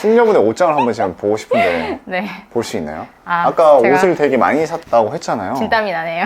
숙녀분의 옷장을 한번 지금 보고 싶은데 네. 볼 수 있나요? 아, 아까 제가 옷을 되게 많이 샀다고 했잖아요. 진땀이 나네요.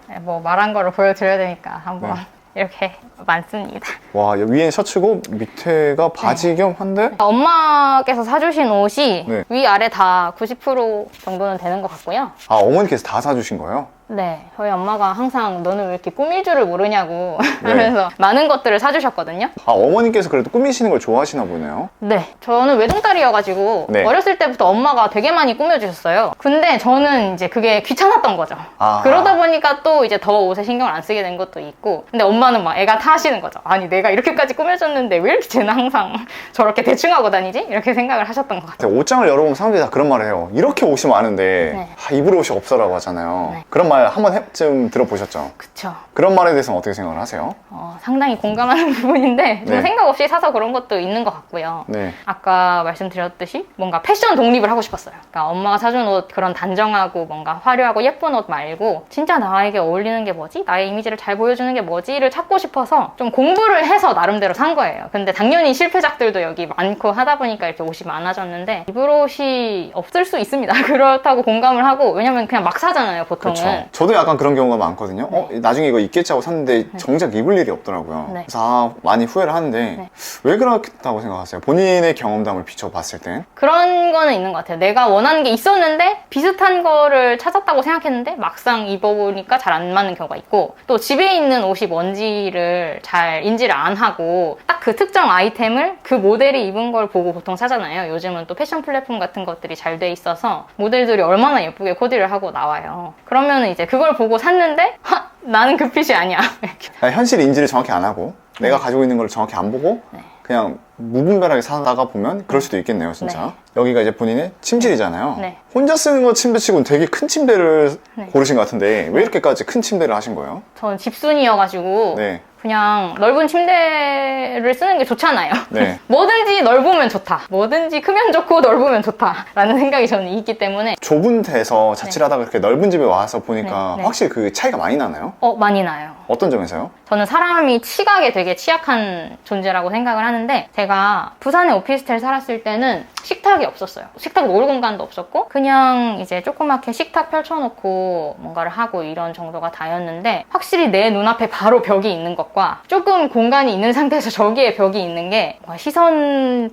네. 뭐 말한 거를 보여드려야 되니까 한번 네. 이렇게 많습니다. 와, 여기 위엔 셔츠고 밑에가 바지 겸 한데? 엄마께서 사주신 옷이 네. 위아래 다 90% 정도는 되는 것 같고요. 아, 어머니께서 다 사주신 거예요? 네, 저희 엄마가 항상 너는 왜 이렇게 꾸밀 줄을 모르냐고 네. 하면서 많은 것들을 사주셨거든요. 아, 어머니께서 그래도 꾸미시는 걸 좋아하시나 보네요. 네, 저는 외동딸이어가지고 네. 어렸을 때부터 엄마가 되게 많이 꾸며주셨어요. 근데 저는 이제 그게 귀찮았던 거죠. 아. 그러다 보니까 또 이제 더 옷에 신경을 안 쓰게 된 것도 있고, 근데 엄마는 막 애가 타 하시는 거죠. 아니 내가 이렇게까지 꾸며줬는데 왜 이렇게 쟤는 항상 저렇게 대충 하고 다니지? 이렇게 생각을 하셨던 것 같아요. 옷장을 열어보면 사람들이 다 그런 말을 해요. 이렇게 옷이 많은데 네. 입을 옷이 없어라고 하잖아요. 네. 그런 말 한 번쯤 들어보셨죠? 그쵸. 그런 말에 대해서는 어떻게 생각을 하세요? 상당히 공감하는 부분인데 좀 네. 생각 없이 사서 그런 것도 있는 것 같고요. 네. 아까 말씀드렸듯이 뭔가 패션 독립을 하고 싶었어요. 그러니까 엄마가 사준 옷 그런 단정하고 뭔가 화려하고 예쁜 옷 말고 진짜 나에게 어울리는 게 뭐지? 나의 이미지를 잘 보여주는 게 뭐지?를 찾고 싶어서 좀 공부를 해서 나름대로 산 거예요. 근데 당연히 실패작들도 여기 많고 하다 보니까 이렇게 옷이 많아졌는데 입을 옷이 없을 수 있습니다. 그렇다고 공감을 하고, 왜냐면 그냥 막 사잖아요, 보통은. 그렇죠. 저도 약간 그런 경우가 많거든요. 나중에 이거 입겠지 하고 샀는데 정작 입을 일이 없더라고요. 네. 그래서 많이 후회를 하는데 네. 왜 그렇다고 생각하세요? 본인의 경험담을 비춰봤을 땐? 그런 거는 있는 것 같아요. 내가 원하는 게 있었는데 비슷한 거를 찾았다고 생각했는데 막상 입어보니까 잘 안 맞는 경우가 있고, 또 집에 있는 옷이 뭔지를 잘 인지를 안 하고 딱 그 특정 아이템을 그 모델이 입은 걸 보고 보통 사잖아요. 요즘은 또 패션 플랫폼 같은 것들이 잘 돼 있어서 모델들이 얼마나 예쁘게 코디를 하고 나와요. 그러면 이제 그걸 보고 샀는데 나는 그 핏이 아니야. 그러니까 현실 인지를 정확히 안 하고 내가 가지고 있는 걸 정확히 안 보고 네. 그냥 무분별하게 사다가 보면 그럴 수도 있겠네요, 진짜. 여기가 이제 본인의 침실이잖아요. 네. 혼자 쓰는 거 침대치고는 되게 큰 침대를 네. 고르신 것 같은데 왜 이렇게까지 큰 침대를 하신 거예요? 저는 집순이여가지고 네. 그냥 넓은 침대를 쓰는 게 좋잖아요. 네. 뭐든지 넓으면 좋다. 뭐든지 크면 좋고 넓으면 좋다라는 생각이 저는 있기 때문에. 좁은 데서 자취를 하다가 이렇게 넓은 집에 와서 보니까 네. 네. 확실히 그 차이가 많이 나나요? 많이 나요. 어떤 점에서요? 저는 사람이 시각에 되게 취약한 존재라고 생각을 하는데, 제가 부산에 오피스텔 살았을 때는 식탁이 없었어요. 식탁 놓을 공간도 없었고 그냥 이제 조그맣게 식탁 펼쳐놓고 뭔가를 하고 이런 정도가 다였는데, 확실히 내 눈앞에 바로 벽이 있는 것과 조금 공간이 있는 상태에서 저기에 벽이 있는 게 시선을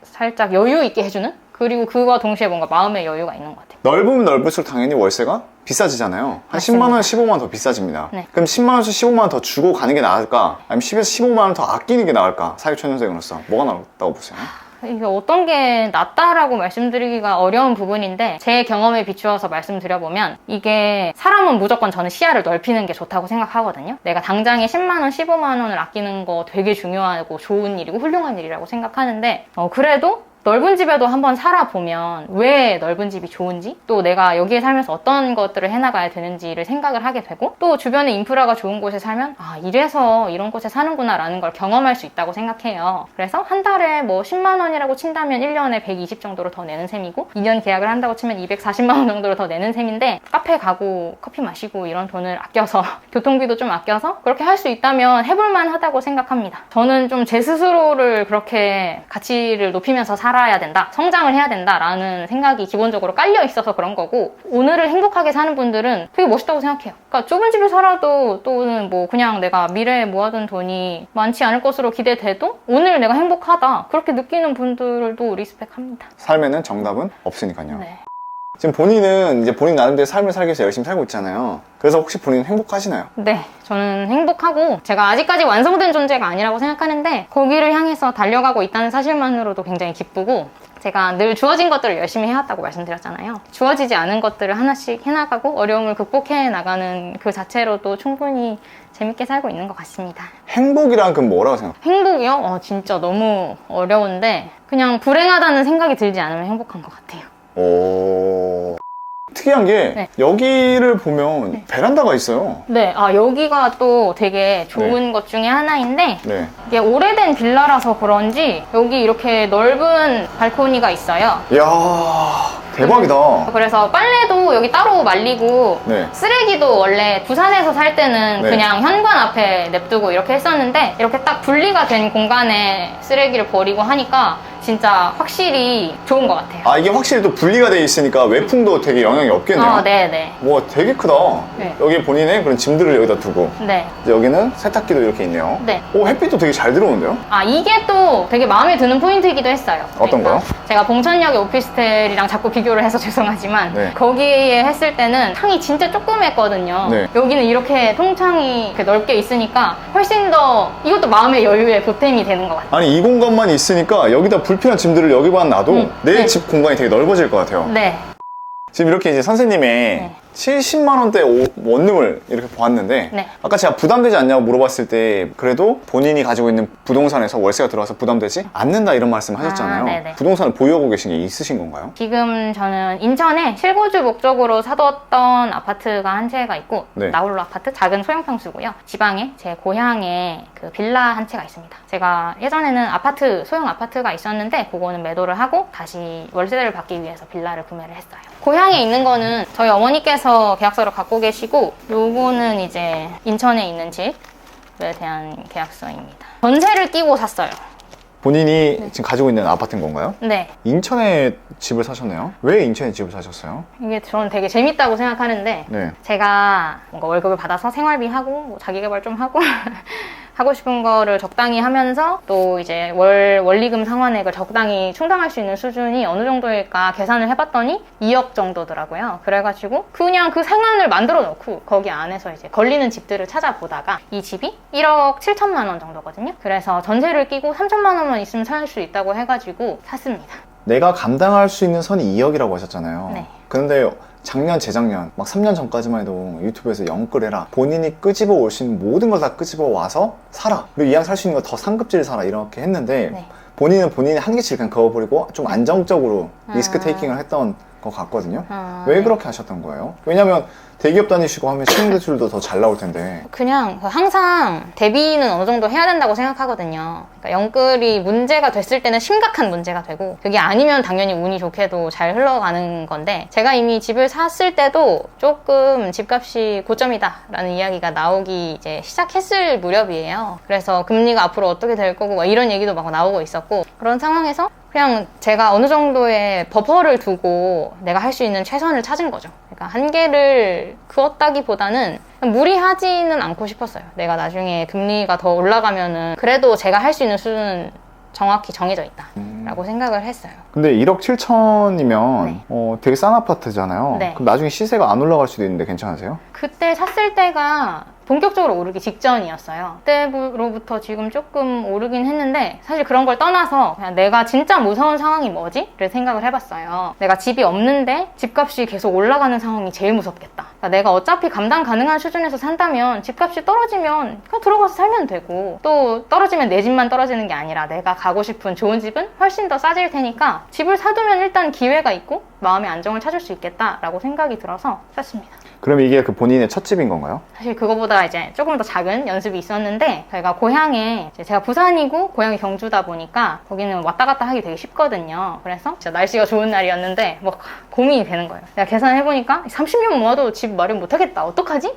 살짝 여유 있게 해주는? 그리고 그와 동시에 뭔가 마음의 여유가 있는 것 같아요. 넓으면 넓을수록 당연히 월세가 비싸지잖아요. 한 맞습니다. 10만 원, 15만 원 더 비싸집니다. 네. 그럼 10만 원에서 15만 원 더 주고 가는 게 나을까? 아니면 10에서 15만 원 더 아끼는 게 나을까? 사회초년생으로서 뭐가 나았다고 보세요? 이게 어떤 게 낫다라고 말씀드리기가 어려운 부분인데, 제 경험에 비추어서 말씀드려보면 이게 사람은 무조건 저는 시야를 넓히는 게 좋다고 생각하거든요. 내가 당장에 10만 원, 15만 원을 아끼는 거 되게 중요하고 좋은 일이고 훌륭한 일이라고 생각하는데, 그래도 넓은 집에도 한번 살아보면 왜 넓은 집이 좋은지, 또 내가 여기에 살면서 어떤 것들을 해나가야 되는지를 생각을 하게 되고, 또 주변에 인프라가 좋은 곳에 살면 이래서 이런 곳에 사는구나 라는 걸 경험할 수 있다고 생각해요. 그래서 한 달에 뭐 10만 원이라고 친다면 1년에 120 정도로 더 내는 셈이고, 2년 계약을 한다고 치면 240만 원 정도로 더 내는 셈인데, 카페 가고 커피 마시고 이런 돈을 아껴서 교통비도 좀 아껴서 그렇게 할 수 있다면 해볼만 하다고 생각합니다. 저는 좀 제 스스로를 그렇게 가치를 높이면서 살아야 된다, 성장을 해야 된다라는 생각이 기본적으로 깔려 있어서 그런 거고, 오늘을 행복하게 사는 분들은 되게 멋있다고 생각해요. 그러니까 좁은 집에 살아도, 또는 뭐 그냥 내가 미래에 모아둔 돈이 많지 않을 것으로 기대돼도 오늘 내가 행복하다 그렇게 느끼는 분들도 리스펙합니다. 삶에는 정답은 없으니까요. 네. 지금 본인은 이제 본인 나름대로 삶을 살기 위해서 열심히 살고 있잖아요. 그래서 혹시 본인은 행복하시나요? 네, 저는 행복하고 제가 아직까지 완성된 존재가 아니라고 생각하는데, 거기를 향해서 달려가고 있다는 사실만으로도 굉장히 기쁘고, 제가 늘 주어진 것들을 열심히 해왔다고 말씀드렸잖아요. 주어지지 않은 것들을 하나씩 해나가고 어려움을 극복해 나가는 그 자체로도 충분히 재밌게 살고 있는 것 같습니다. 행복이란 그럼 뭐라고 생각해요? 행복이요? 진짜 너무 어려운데, 그냥 불행하다는 생각이 들지 않으면 행복한 것 같아요. 오... 특이한 게 네. 여기를 보면 베란다가 있어요. 네, 여기가 또 되게 좋은 것 중에 하나인데, 네. 이게 오래된 빌라라서 그런지 여기 이렇게 넓은 발코니가 있어요. 이야, 대박이다. 그래서 빨래도 여기 따로 말리고, 네. 쓰레기도 원래 부산에서 살 때는 네. 그냥 현관 앞에 냅두고 이렇게 했었는데, 이렇게 딱 분리가 된 공간에 쓰레기를 버리고 하니까 진짜 확실히 좋은 것 같아요. 아, 이게 확실히 또 분리가 돼 있으니까 외풍도 되게 영향이 없겠네요. 네네. 와, 되게 크다. 네. 여기 본인의 그런 짐들을 여기다 두고 네. 이제 여기는 세탁기도 이렇게 있네요. 네. 오, 햇빛도 되게 잘 들어오는데요? 이게 또 되게 마음에 드는 포인트이기도 했어요. 어떤 거요? 제가 봉천역의 오피스텔이랑 자꾸 비교를 해서 죄송하지만 네. 거기에 했을 때는 창이 진짜 조그맸거든요. 네. 여기는 이렇게 통창이 이렇게 넓게 있으니까 훨씬 더 이것도 마음의 여유에 보탬이 되는 것 같아요. 아니, 이 공간만 있으니까 여기다 불필요한 짐들을 여기만 놔도 내 네. 집 공간이 되게 넓어질 것 같아요. 네. 지금 이렇게 이제 선생님의 70만 원대 원룸을 이렇게 보았는데 네. 아까 제가 부담되지 않냐고 물어봤을 때 그래도 본인이 가지고 있는 부동산에서 월세가 들어와서 부담되지 않는다 이런 말씀 하셨잖아요. 네네. 부동산을 보유하고 계신 게 있으신 건가요? 지금 저는 인천에 실거주 목적으로 사뒀던 아파트가 한 채가 있고 네. 나홀로 아파트 작은 소형 평수고요. 지방에 제 고향에 그 빌라 한 채가 있습니다. 제가 예전에는 소형 아파트가 있었는데 그거는 매도를 하고 다시 월세를 받기 위해서 빌라를 구매를 했어요. 고향에 있는 거는 저희 어머니께서 계약서를 갖고 계시고 요거는 이제 인천에 있는 집에 대한 계약서입니다. 전세를 끼고 샀어요. 본인이 지금 가지고 있는 아파트인 건가요? 네. 인천에 집을 사셨네요. 왜 인천에 집을 사셨어요? 이게 저는 되게 재밌다고 생각하는데 네. 제가 뭔가 월급을 받아서 생활비 하고 뭐 자기개발 좀 하고 하고 싶은 거를 적당히 하면서 또 이제 원리금 상환액을 적당히 충당할 수 있는 수준이 어느 정도일까 계산을 해봤더니 2억 정도더라고요. 그래가지고 그냥 그 상한을 만들어 놓고 거기 안에서 이제 걸리는 집들을 찾아보다가 이 집이 1억 7천만 원 정도거든요. 그래서 전세를 끼고 3천만 원만 있으면 살 수 있다고 해가지고 샀습니다. 내가 감당할 수 있는 선이 2억이라고 하셨잖아요. 네. 그런데 작년, 재작년, 막 3년 전까지만 해도 유튜브에서 영끌해라. 본인이 끄집어 올 수 있는 모든 걸 다 끄집어 와서 사라. 그리고 이왕 살 수 있는 거 더 상급지를 사라. 이렇게 했는데 네. 본인은 본인의 한계치를 그냥 그어버리고 좀 안정적으로 리스크 테이킹을 했던 것 같거든요. 왜 네. 그렇게 하셨던 거예요? 왜냐면 대기업 다니시고 하면 신용대출도 더 잘 나올 텐데. 그냥 항상 대비는 어느 정도 해야 된다고 생각하거든요. 그러니까 영끌이 문제가 됐을 때는 심각한 문제가 되고 그게 아니면 당연히 운이 좋게도 잘 흘러가는 건데 제가 이미 집을 샀을 때도 조금 집값이 고점이다라는 이야기가 나오기 이제 시작했을 무렵이에요. 그래서 금리가 앞으로 어떻게 될 거고 막 이런 얘기도 막 나오고 있었고 그런 상황에서 그냥 제가 어느 정도의 버퍼를 두고 내가 할 수 있는 최선을 찾은 거죠. 그러니까 한계를 그었다기보다는 무리하지는 않고 싶었어요. 내가 나중에 금리가 더 올라가면은 그래도 제가 할 수 있는 수준은 정확히 정해져 있다라고 생각을 했어요. 근데 1억 7천이면 네. 되게 싼 아파트잖아요. 네. 그럼 나중에 시세가 안 올라갈 수도 있는데 괜찮으세요? 그때 샀을 때가 본격적으로 오르기 직전이었어요. 그때로부터 지금 조금 오르긴 했는데 사실 그런 걸 떠나서 그냥 내가 진짜 무서운 상황이 뭐지? 를 생각을 해봤어요. 내가 집이 없는데 집값이 계속 올라가는 상황이 제일 무섭겠다. 그러니까 내가 어차피 감당 가능한 수준에서 산다면 집값이 떨어지면 그냥 들어가서 살면 되고 또 떨어지면 내 집만 떨어지는 게 아니라 내가 가고 싶은 좋은 집은 훨씬 더 싸질 테니까 집을 사두면 일단 기회가 있고 마음의 안정을 찾을 수 있겠다라고 생각이 들어서 샀습니다. 그럼 이게 그 본인의 첫 집인 건가요? 사실 그거보다 이제 조금 더 작은 연습이 있었는데 저희가 고향에 제가 부산이고 고향이 경주다 보니까 거기는 왔다 갔다 하기 되게 쉽거든요. 그래서 진짜 날씨가 좋은 날이었는데 뭐 고민이 되는 거예요. 내가 계산해보니까 30년 모아도 집 마련 못하겠다. 어떡하지?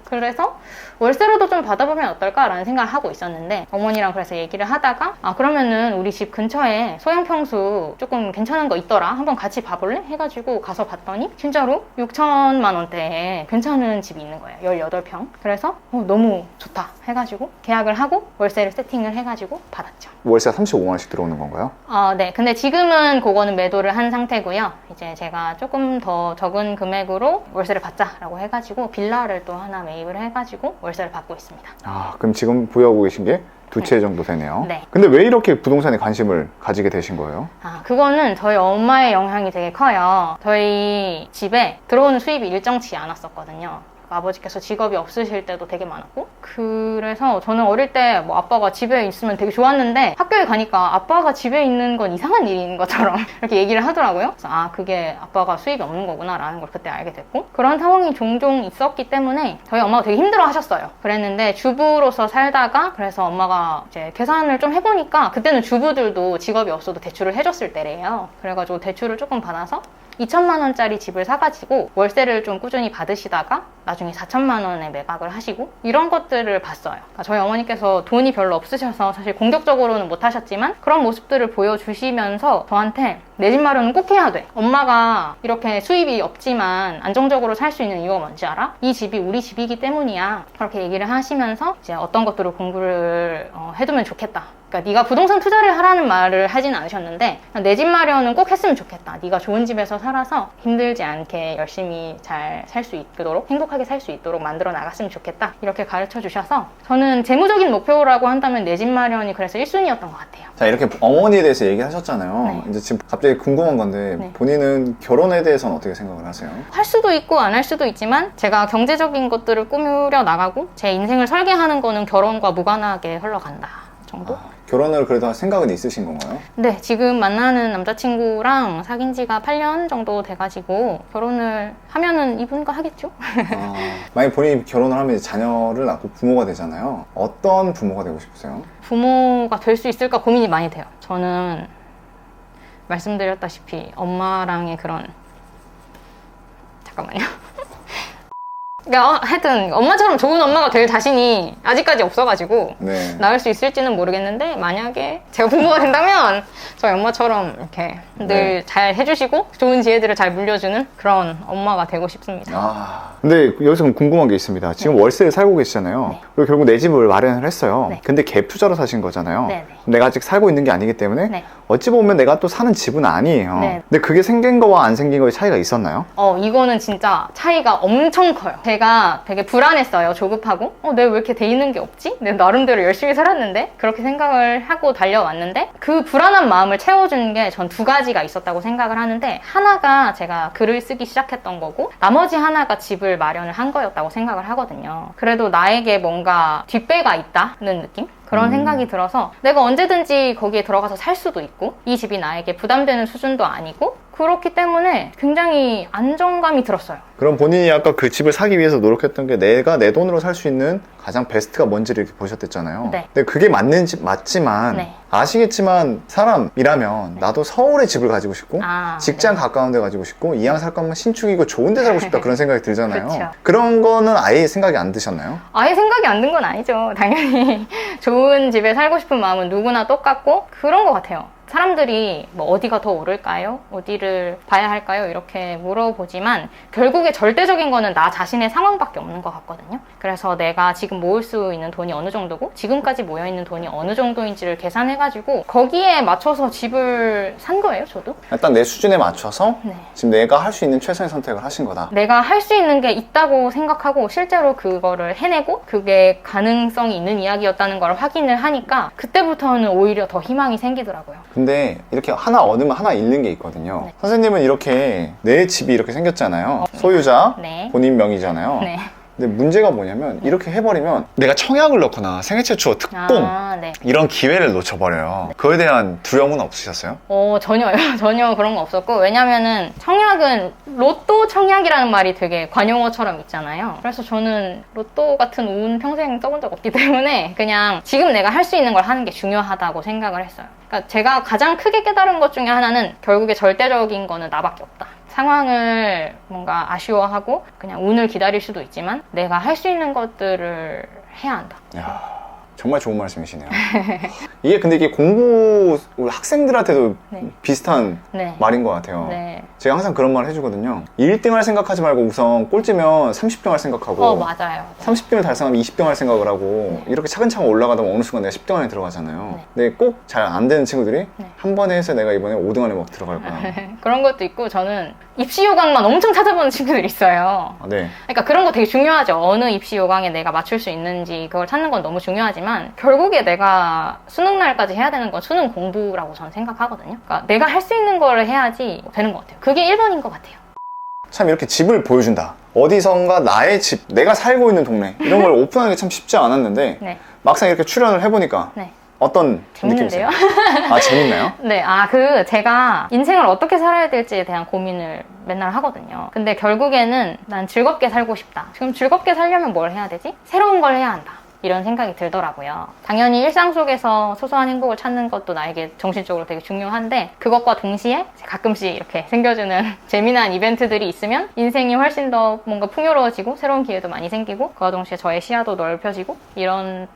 그래서 월세로도 좀 받아보면 어떨까라는 생각을 하고 있었는데 어머니랑 그래서 얘기를 하다가 그러면은 우리 집 근처에 소형 평수 조금 괜찮은 거 있더라. 한번 같이 봐볼래? 해가지고 가서 봤더니 진짜로 6천만 원대에 괜찮은 집이 있는 거예요. 18평. 그래서 너무 좋다 해가지고 계약을 하고 월세를 세팅을 해가지고 받았죠. 월세가 35만 원씩 들어오는 건가요? 네. 근데 지금은 그거는 매도를 한 상태고요. 이제 제가 조금 더 적은 금액으로 월세를 받자라고 해가지고 빌라를 또 하나 매입을 해가지고 월세를 받고 있습니다. 그럼 지금 보유하고 계신 게 두 채 정도 되네요. 네. 근데 왜 이렇게 부동산에 관심을 가지게 되신 거예요? 그거는 저희 엄마의 영향이 되게 커요. 저희 집에 들어오는 수입이 일정치 않았었거든요. 아버지께서 직업이 없으실 때도 되게 많았고 그래서 저는 어릴 때 뭐 아빠가 집에 있으면 되게 좋았는데 학교에 가니까 아빠가 집에 있는 건 이상한 일인 것처럼 이렇게 얘기를 하더라고요. 그래서 그게 아빠가 수입이 없는 거구나 라는 걸 그때 알게 됐고 그런 상황이 종종 있었기 때문에 저희 엄마가 되게 힘들어 하셨어요. 그랬는데 주부로서 살다가 그래서 엄마가 이제 계산을 좀 해보니까 그때는 주부들도 직업이 없어도 대출을 해줬을 때래요. 그래가지고 대출을 조금 받아서 2천만 원짜리 집을 사가지고 월세를 좀 꾸준히 받으시다가 나중에 4천만 원에 매각을 하시고 이런 것들을 봤어요. 그러니까 저희 어머니께서 돈이 별로 없으셔서 사실 공격적으로는 못 하셨지만 그런 모습들을 보여주시면서 저한테 내 집 마련은 꼭 해야 돼. 엄마가 이렇게 수입이 없지만 안정적으로 살 수 있는 이유가 뭔지 알아? 이 집이 우리 집이기 때문이야. 그렇게 얘기를 하시면서 이제 어떤 것들을 공부를 해두면 좋겠다. 그러니까 네가 부동산 투자를 하라는 말을 하진 않으셨는데 내 집 마련은 꼭 했으면 좋겠다. 네가 좋은 집에서 살아서 힘들지 않게 열심히 잘 살 수 있도록 행복하게 살 수 있도록 만들어 나갔으면 좋겠다. 이렇게 가르쳐 주셔서 저는 재무적인 목표라고 한다면 내 집 마련이 그래서 1순위였던 것 같아요. 자, 이렇게 어머니에 대해서 얘기하셨잖아요. 네. 이제 지금 갑자기 궁금한 건데 네. 본인은 결혼에 대해서는 어떻게 생각을 하세요? 할 수도 있고 안 할 수도 있지만 제가 경제적인 것들을 꾸미려 나가고 제 인생을 설계하는 거는 결혼과 무관하게 흘러간다 정도? 결혼을 그래도 생각은 있으신 건가요? 네, 지금 만나는 남자친구랑 사귄 지가 8년 정도 돼가지고 결혼을 하면은 이분과 하겠죠? 만약 본인이 결혼을 하면 이제 자녀를 낳고 부모가 되잖아요. 어떤 부모가 되고 싶으세요? 부모가 될 수 있을까 고민이 많이 돼요. 저는 말씀드렸다시피 엄마랑의 그런 잠깐만요. 그러니까 하여튼 엄마처럼 좋은 엄마가 될 자신이 아직까지 없어가지고 네. 낳을 수 있을지는 모르겠는데 만약에 제가 부모가 된다면 저희 엄마처럼 이렇게 늘 잘 해주시고 좋은 지혜들을 잘 물려주는 그런 엄마가 되고 싶습니다. 근데 여기서 궁금한 게 있습니다. 지금 월세를 살고 계시잖아요. 네. 그리고 결국 내 집을 마련을 했어요. 네. 근데 갭 투자로 사신 거잖아요. 네, 네. 내가 아직 살고 있는 게 아니기 때문에 네. 어찌 보면 내가 또 사는 집은 아니에요. 네. 근데 그게 생긴 거와 안 생긴 거의 차이가 있었나요? 이거는 진짜 차이가 엄청 커요. 제가 되게 불안했어요. 조급하고 내가 왜 이렇게 돼 있는 게 없지? 내 나름대로 열심히 살았는데? 그렇게 생각을 하고 달려왔는데 그 불안한 마음을 채워주는 게 전 2가지가 있었다고 생각을 하는데 하나가 제가 글을 쓰기 시작했던 거고 나머지 하나가 집을 마련을 한 거였다고 생각을 하거든요. 그래도 나에게 뭔가 뒷배가 있다는 느낌? 그런 생각이 들어서 내가 언제든지 거기에 들어가서 살 수도 있고 이 집이 나에게 부담되는 수준도 아니고 그렇기 때문에 굉장히 안정감이 들었어요. 그럼 본인이 아까 그 집을 사기 위해서 노력했던 게 내가 내 돈으로 살 수 있는 가장 베스트가 뭔지를 이렇게 보셨댔잖아요. 네. 근데 그게 맞지만 네. 아시겠지만 사람이라면 나도 서울에 집을 가지고 싶고 직장 네. 가까운 데 가지고 싶고 이왕 살 거면 신축이고 좋은 데 살고 싶다 그런 생각이 들잖아요. 그쵸. 그런 거는 아예 생각이 안 드셨나요? 아예 생각이 안 든 건 아니죠. 당연히 좋은 집에 살고 싶은 마음은 누구나 똑같고 그런 것 같아요. 사람들이 뭐 어디가 더 오를까요? 어디를 봐야 할까요? 이렇게 물어보지만 결국에 절대적인 거는 나 자신의 상황밖에 없는 것 같거든요. 그래서 내가 지금 모을 수 있는 돈이 어느 정도고 지금까지 모여있는 돈이 어느 정도인지를 계산해가지고 거기에 맞춰서 집을 산 거예요, 저도. 일단 내 수준에 맞춰서 네. 지금 내가 할 수 있는 최선의 선택을 하신 거다. 내가 할 수 있는 게 있다고 생각하고 실제로 그거를 해내고 그게 가능성이 있는 이야기였다는 걸 확인을 하니까 그때부터는 오히려 더 희망이 생기더라고요. 근데 이렇게 하나 얻으면 하나 잃는 게 있거든요. 네. 선생님은 이렇게 내 집이 이렇게 생겼잖아요. 소유자, 네. 본인 명의잖아요. 네. 근데 문제가 뭐냐면 이렇게 해버리면 내가 청약을 넣거나 생애 최초 특공 네. 이런 기회를 놓쳐버려요. 그거에 대한 두려움은 없으셨어요? 전혀요. 전혀 그런 거 없었고 왜냐면은 청약은 로또 청약이라는 말이 되게 관용어처럼 있잖아요. 그래서 저는 로또 같은 운 평생 써본 적 없기 때문에 그냥 지금 내가 할 수 있는 걸 하는 게 중요하다고 생각을 했어요. 그러니까 제가 가장 크게 깨달은 것 중에 하나는 결국에 절대적인 거는 나밖에 없다. 상황을 뭔가 아쉬워하고 그냥 운을 기다릴 수도 있지만 내가 할 수 있는 것들을 해야 한다. 이야, 정말 좋은 말씀이시네요. 근데 이게 공부 학생들한테도 네. 비슷한 네. 말인 것 같아요. 네. 제가 항상 그런 말 해주거든요. 1등 할 생각하지 말고 우선 꼴찌면 30등 할 생각하고 맞아요. 30등을 달성하면 20등 할 생각을 하고 이렇게 차근차근 올라가다 보면 어느 순간 내가 10등 안에 들어가잖아요. 근데 꼭 잘 안 되는 친구들이 한 번에 해서 내가 이번에 5등 안에 막 들어갈 거야. 그런 것도 있고 저는 입시 요강만 엄청 찾아보는 친구들이 있어요. 네. 그러니까 그런 거 되게 중요하죠. 어느 입시 요강에 내가 맞출 수 있는지 그걸 찾는 건 너무 중요하지만 결국에 내가 수능 날까지 해야 되는 건 수능 공부라고 저는 생각하거든요. 그러니까 내가 할 수 있는 거를 해야지 되는 것 같아요. 그게 1번인 것 같아요. 참 이렇게 집을 보여준다. 어디선가 나의 집, 내가 살고 있는 동네 이런 걸 오픈하는 게 참 쉽지 않았는데 네. 막상 이렇게 출연을 해보니까 네. 어떤 재밌는데요? 느낌이세요? 아, 재밌나요? 네, 제가 인생을 어떻게 살아야 될지에 대한 고민을 맨날 하거든요. 근데 결국에는 난 즐겁게 살고 싶다. 지금 즐겁게 살려면 뭘 해야 되지? 새로운 걸 해야 한다. 이런 생각이 들더라고요. 당연히 일상 속에서 소소한 행복을 찾는 것도 나에게 정신적으로 되게 중요한데 그것과 동시에 가끔씩 이렇게 생겨주는 재미난 이벤트들이 있으면 인생이 훨씬 더 뭔가 풍요로워지고 새로운 기회도 많이 생기고 그와 동시에 저의 시야도 넓혀지고 이런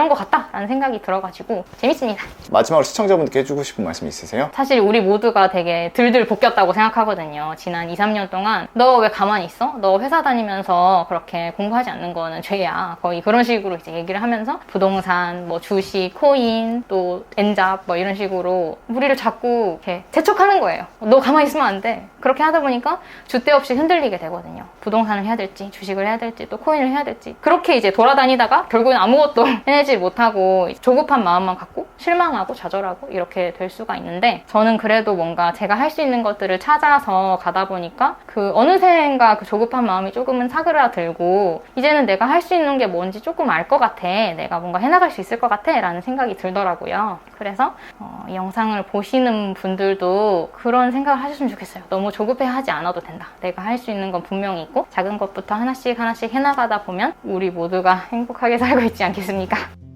것 같다라는 생각이 들어가지고 재밌습니다. 마지막으로 시청자분들께 해주고 싶은 말씀 있으세요? 사실 우리 모두가 되게 들들 볶였다고 생각하거든요. 지난 2, 3년 동안 너 왜 가만히 있어? 너 회사 다니면서 그렇게 공부하지 않는 거는 죄야. 거의 그런 식으로 이제 얘기를 하면서 부동산, 뭐 주식, 코인, 또 엔잡 뭐 이런 식으로 우리를 자꾸 이렇게 재촉하는 거예요. 너 가만히 있으면 안 돼. 그렇게 하다 보니까 줏대 없이 흔들리게 되거든요. 부동산을 해야 될지, 주식을 해야 될지, 또 코인을 해야 될지. 그렇게 이제 돌아다니다가 결국엔 아무것도 해내지 못하고 조급한 마음만 갖고 실망하고 좌절하고 이렇게 될 수가 있는데 저는 그래도 뭔가 제가 할 수 있는 것들을 찾아서 가다 보니까 그 어느샌가 그 조급한 마음이 조금은 사그라들고 이제는 내가 할 수 있는 게 뭔지 조금 알 것 같아. 내가 뭔가 해나갈 수 있을 것 같아 라는 생각이 들더라고요. 그래서 이 영상을 보시는 분들도 그런 생각을 하셨으면 좋겠어요. 너무 조급해하지 않아도 된다. 내가 할 수 있는 건 분명히 있고 작은 것부터 하나씩 해나가다 보면 우리 모두가 행복하게 살고 있지 않겠습니까?